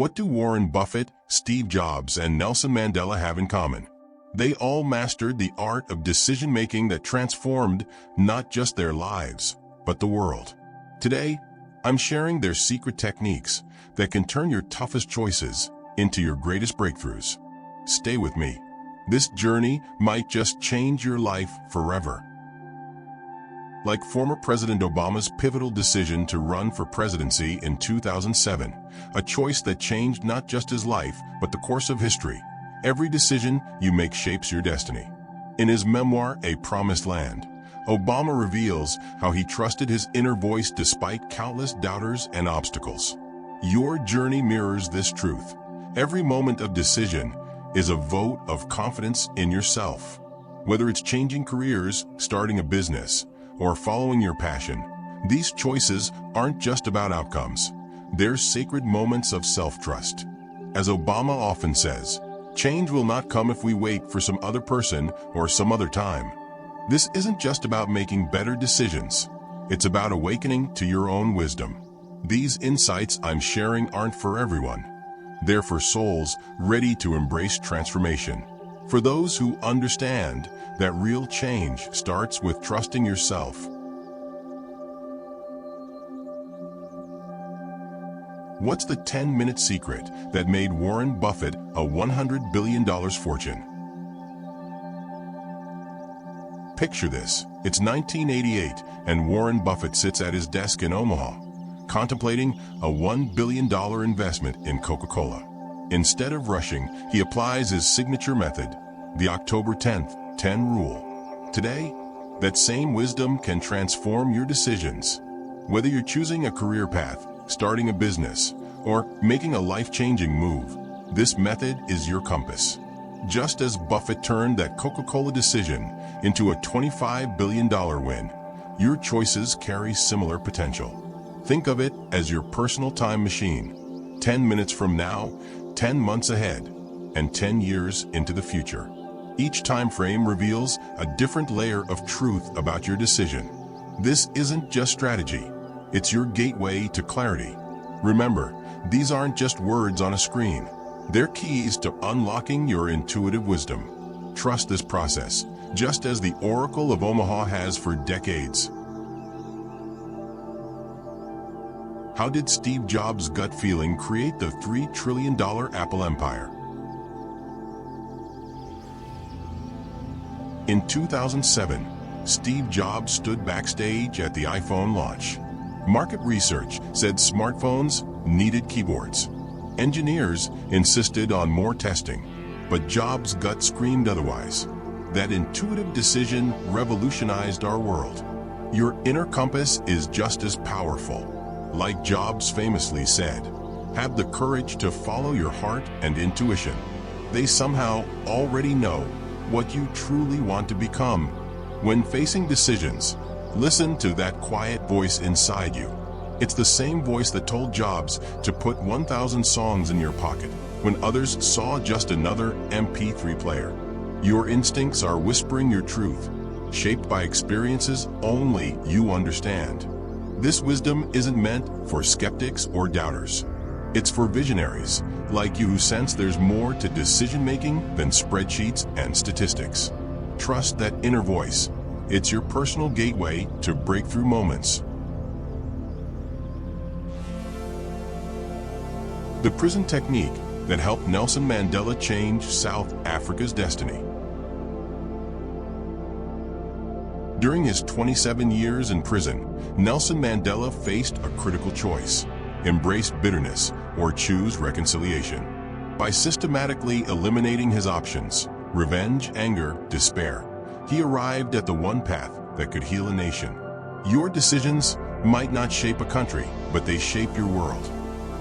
What do Warren Buffett, Steve Jobs, and Nelson Mandela have in common? They all mastered the art of decision-making that transformed not just their lives, but the world. Today, I'm sharing their secret techniques that can turn your toughest choices into your greatest breakthroughs. Stay with me. This journey might just change your life forever. Like former President Obama's pivotal decision to run for presidency in 2007, a choice that changed not just his life, but the course of history. Every decision you make shapes your destiny. In his memoir, A Promised Land, Obama reveals how he trusted his inner voice despite countless doubters and obstacles. Your journey mirrors this truth. Every moment of decision is a vote of confidence in yourself. Whether it's changing careers, starting a business, or following your passion, these choices aren't just about outcomes. They're sacred moments of self-trust. As Obama often says, change will not come if we wait for some other person or some other time. This isn't just about making better decisions. It's about awakening to your own wisdom. These insights I'm sharing aren't for everyone. They're for souls ready to embrace transformation. For those who understand that real change starts with trusting yourself. What's the 10-minute secret that made Warren Buffett a $100 billion fortune? Picture this. It's 1988, and Warren Buffett sits at his desk in Omaha, contemplating a $1 billion investment in Coca-Cola. Instead of rushing, he applies his signature method, the October 10th 10 rule. Today, that same wisdom can transform your decisions. Whether you're choosing a career path, starting a business, or making a life-changing move, this method is your compass. Just as Buffett turned that Coca-Cola decision into a $25 billion win, your choices carry similar potential. Think of it as your personal time machine. 10 minutes from now, 10 months ahead, and 10 years into the future. Each time frame reveals a different layer of truth about your decision. This isn't just strategy. It's your gateway to clarity. Remember, these aren't just words on a screen. They're keys to unlocking your intuitive wisdom. Trust this process, just as the Oracle of Omaha has for decades. How did Steve Jobs' gut feeling create the $3 trillion Apple empire? In 2007, Steve Jobs stood backstage at the iPhone launch. Market research said smartphones needed keyboards. Engineers insisted on more testing, but Jobs' gut screamed otherwise. That intuitive decision revolutionized our world. Your inner compass is just as powerful. Like Jobs famously said, have the courage to follow your heart and intuition. They somehow already know what you truly want to become. When facing decisions, listen to that quiet voice inside you. It's the same voice that told Jobs to put 1,000 songs in your pocket when others saw just another MP3 player. Your instincts are whispering your truth, shaped by experiences only you understand. This wisdom isn't meant for skeptics or doubters. It's for visionaries like you who sense there's more to decision-making than spreadsheets and statistics. Trust that inner voice. It's your personal gateway to breakthrough moments. The prison technique that helped Nelson Mandela change South Africa's destiny. During his 27 years in prison, Nelson Mandela faced a critical choice: embrace bitterness or choose reconciliation. By systematically eliminating his options, revenge, anger, despair, he arrived at the one path that could heal a nation. Your decisions might not shape a country, but they shape your world.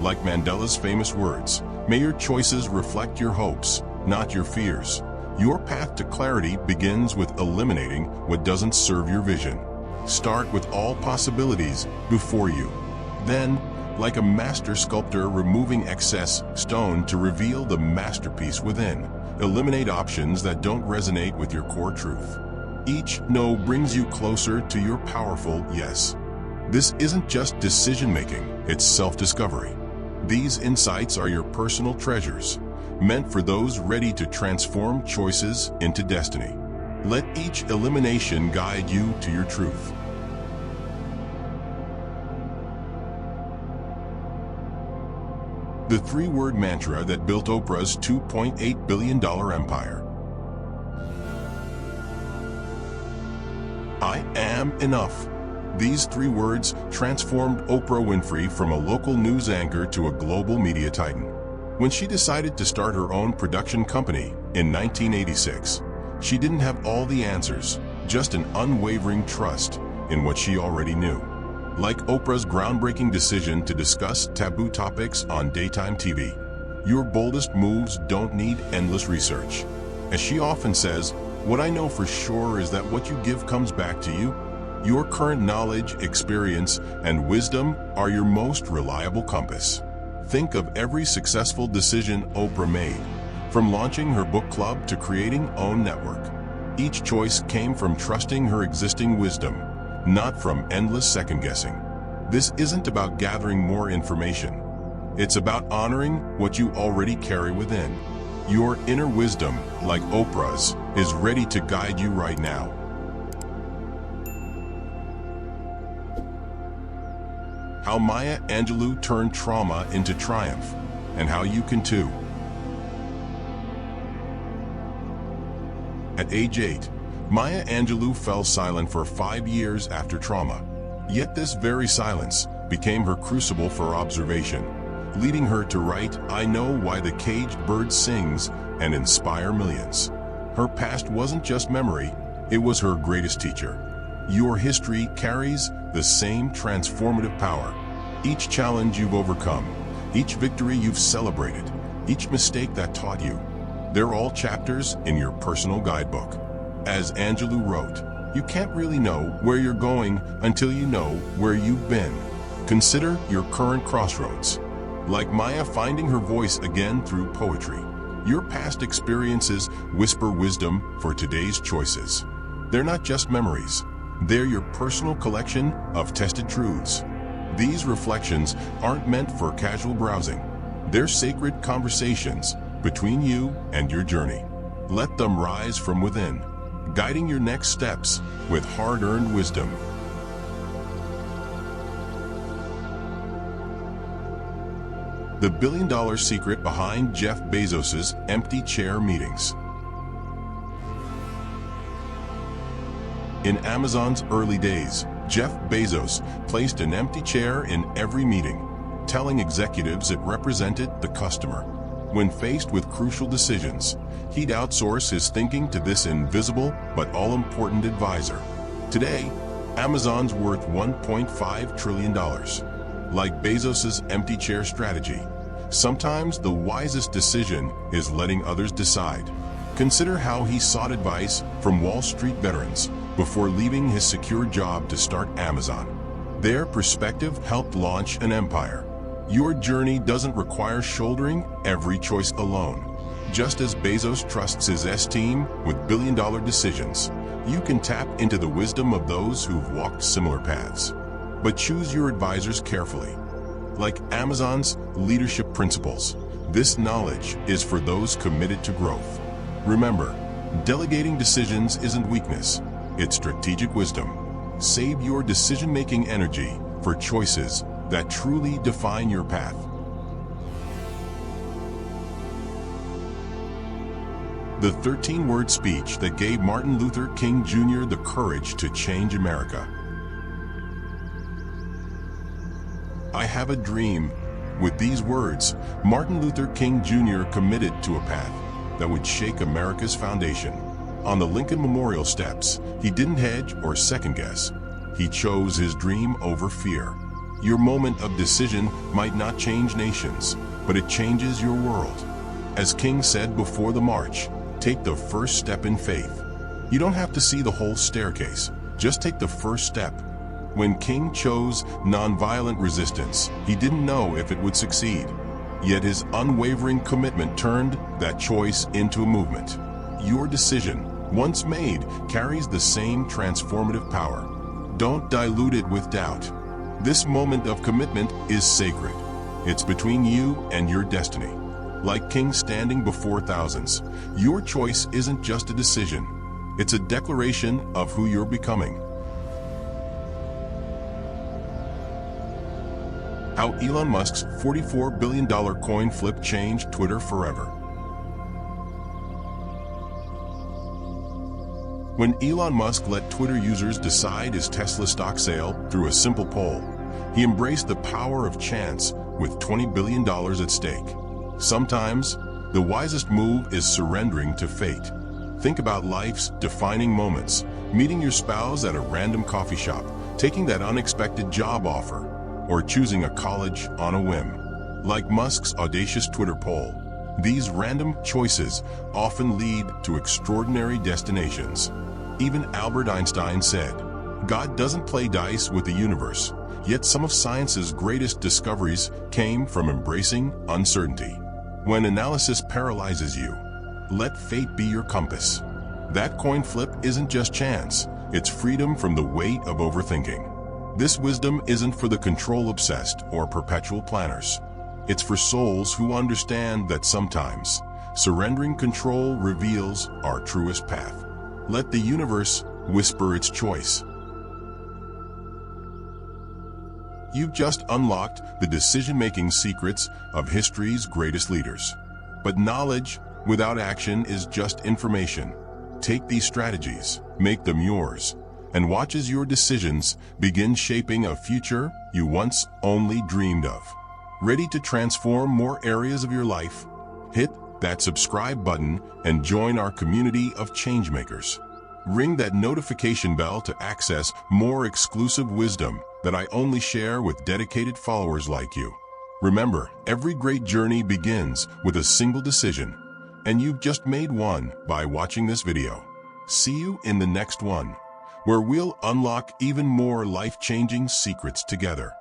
Like Mandela's famous words, may your choices reflect your hopes, not your fears. Your path to clarity begins with eliminating what doesn't serve your vision. Start with all possibilities before you. Then, like a master sculptor removing excess stone to reveal the masterpiece within, eliminate options that don't resonate with your core truth. Each no brings you closer to your powerful yes. This isn't just decision-making, it's self-discovery. These insights are your personal treasures, meant for those ready to transform choices into destiny. Let each elimination guide you to your truth. The three-word mantra that built Oprah's $2.8 billion empire. I am enough. These three words transformed Oprah Winfrey from a local news anchor to a global media titan. When she decided to start her own production company in 1986, she didn't have all the answers, just an unwavering trust in what she already knew. Like Oprah's groundbreaking decision to discuss taboo topics on daytime TV, your boldest moves don't need endless research. As she often says, "What I know for sure is that what you give comes back to you." Your current knowledge, experience, and wisdom are your most reliable compass. Think of every successful decision Oprah made, from launching her book club to creating OWN Network. Each choice came from trusting her existing wisdom, not from endless second-guessing. This isn't about gathering more information. It's about honoring what you already carry within. Your inner wisdom, like Oprah's, is ready to guide you right now. How Maya Angelou turned trauma into triumph, and how you can too. At age 8, Maya Angelou fell silent for 5 years after trauma. Yet this very silence became her crucible for observation, leading her to write "I Know Why the Caged Bird Sings" and inspire millions. Her past wasn't just memory, it was her greatest teacher. Your history carries the same transformative power. Each challenge you've overcome, each victory you've celebrated, each mistake that taught you, they're all chapters in your personal guidebook. As Angelou wrote, "You can't really know where you're going until you know where you've been." Consider your current crossroads. Like Maya finding her voice again through poetry, your past experiences whisper wisdom for today's choices. They're not just memories. They're your personal collection of tested truths. These reflections aren't meant for casual browsing. They're sacred conversations between you and your journey. Let them rise from within, guiding your next steps with hard-earned wisdom. The billion-dollar secret behind Jeff Bezos's empty chair meetings. In Amazon's early days, Jeff Bezos placed an empty chair in every meeting, telling executives it represented the customer. When faced with crucial decisions, he'd outsource his thinking to this invisible but all-important advisor. Today, Amazon's worth $1.5 trillion. Like Bezos's empty chair strategy, sometimes the wisest decision is letting others decide. Consider how he sought advice from Wall Street veterans before leaving his secure job to start Amazon. Their perspective helped launch an empire. Your journey doesn't require shouldering every choice alone. Just as Bezos trusts his S-team with billion-dollar decisions, you can tap into the wisdom of those who've walked similar paths. But choose your advisors carefully. Like Amazon's leadership principles, this knowledge is for those committed to growth. Remember, delegating decisions isn't weakness, it's strategic wisdom. Save your decision-making energy for choices that truly define your path. The 13-word speech that gave Martin Luther King Jr. the courage to change America. I have a dream. With these words, Martin Luther King Jr. committed to a path that would shake America's foundation. On the Lincoln Memorial steps, he didn't hedge or second-guess. He chose his dream over fear. Your moment of decision might not change nations, but it changes your world. As King said before the march, take the first step in faith. You don't have to see the whole staircase, just take the first step. When King chose nonviolent resistance, he didn't know if it would succeed. Yet his unwavering commitment turned that choice into a movement. Your decision, once made, carries the same transformative power. Don't dilute it with doubt. This moment of commitment is sacred. It's between you and your destiny. Like kings standing before thousands, your choice isn't just a decision. It's a declaration of who you're becoming. How Elon Musk's $44 billion coin flip changed Twitter forever. When Elon Musk let Twitter users decide his Tesla stock sale through a simple poll, he embraced the power of chance with $20 billion at stake. Sometimes, the wisest move is surrendering to fate. Think about life's defining moments: meeting your spouse at a random coffee shop, taking that unexpected job offer, or choosing a college on a whim. Like Musk's audacious Twitter poll, these random choices often lead to extraordinary destinations. Even Albert Einstein said, "God doesn't play dice with the universe," yet some of science's greatest discoveries came from embracing uncertainty. When analysis paralyzes you, let fate be your compass. That coin flip isn't just chance, it's freedom from the weight of overthinking. This wisdom isn't for the control-obsessed or perpetual planners. It's for souls who understand that sometimes surrendering control reveals our truest path. Let the universe whisper its choice. You've just unlocked the decision-making secrets of history's greatest leaders. But knowledge without action is just information. Take these strategies, make them yours, and watch as your decisions begin shaping a future you once only dreamed of. Ready to transform more areas of your life? Hit that subscribe button and join our community of changemakers. Ring that notification bell to access more exclusive wisdom that I only share with dedicated followers like you. Remember, every great journey begins with a single decision, and you've just made one by watching this video. See you in the next one, where we'll unlock even more life-changing secrets together.